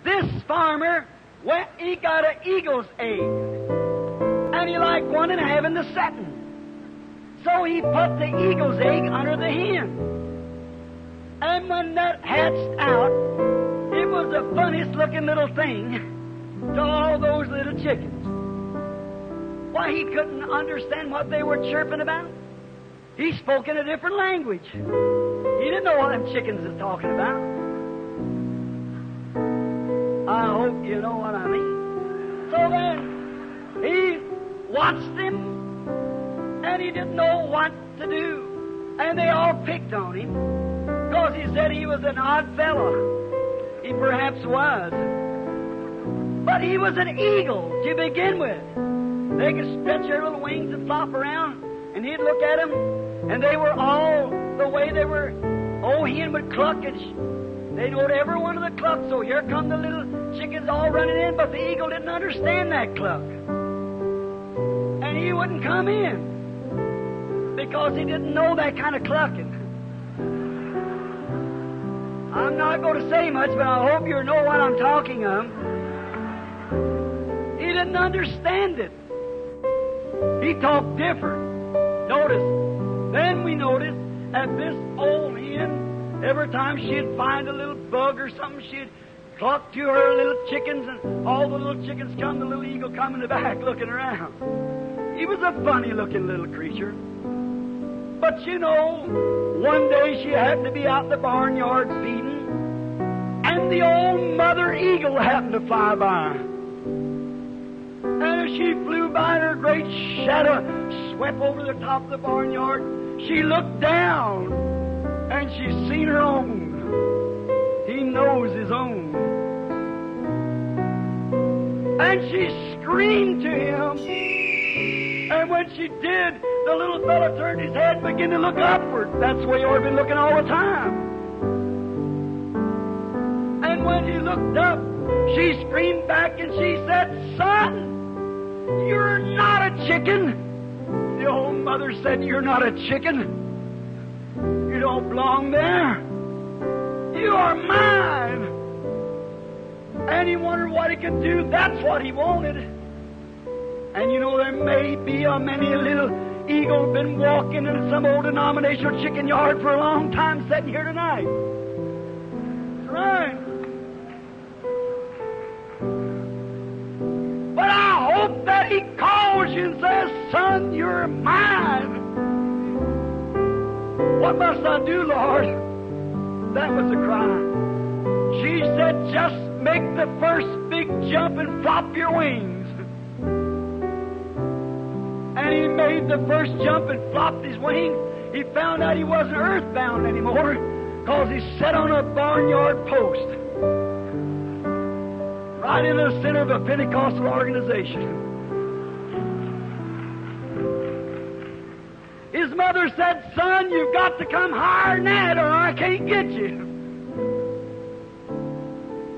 this farmer went, he got an eagle's egg, and he liked one and having the setting. So he put the eagle's egg under the hen. And when that hatched out, it was the funniest looking little thing to all those little chickens. Why, he couldn't understand what they were chirping about. He spoke in a different language. He didn't know what them chickens was talking about. I hope you know what I mean. So then, he watched them, and he didn't know what to do. And they all picked on him, because he said he was an odd fellow. He perhaps was. But he was an eagle to begin with. They could stretch their little wings and flop around, and he'd look at them, and they were all the way they were. Oh, hen would cluck, and they knowed every one of the clucks. So here come the little chickens all running in, but the eagle didn't understand that cluck. And he wouldn't come in, because he didn't know that kind of clucking. I'm not going to say much, but I hope you know what I'm talking of. He didn't understand it. He talked different. Notice, then we noticed that this old hen, every time she'd find a little bug or something, she'd cluck to her little chickens, and all the little chickens come, the little eagle come in the back looking around. He was a funny-looking little creature. But you know, one day she happened to be out in the barnyard feeding, and the old mother eagle happened to fly by. And as she flew by, and her great shadow swept over the top of the barnyard, she looked down, and she seen her own. He knows his own. And she screamed to him. And when she did, the little fellow turned his head and began to look upward. That's the way he ought to be looking all the time. And when he looked up, she screamed back and she said, "Son, you're not a chicken." The old mother said, "You're not a chicken. You don't belong there. You are mine." And he wondered what he could do. That's what he wanted. And you know, there may be a many a little eagle been walking in some old denominational chicken yard for a long time, sitting here tonight. That's right. But I hope that he calls you and says, "Son, you're mine." What must I do, Lord? That was the cry. She said, "Just make the first big jump and flop your wings." And he made the first jump and flopped his wings. He found out he wasn't earthbound anymore, because he sat on a barnyard post, right in the center of a Pentecostal organization. His mother said, "Son, you've got to come higher than that, or I can't get you."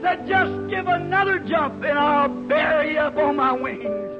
Said, "Just give another jump, and I'll bear you up on my wings."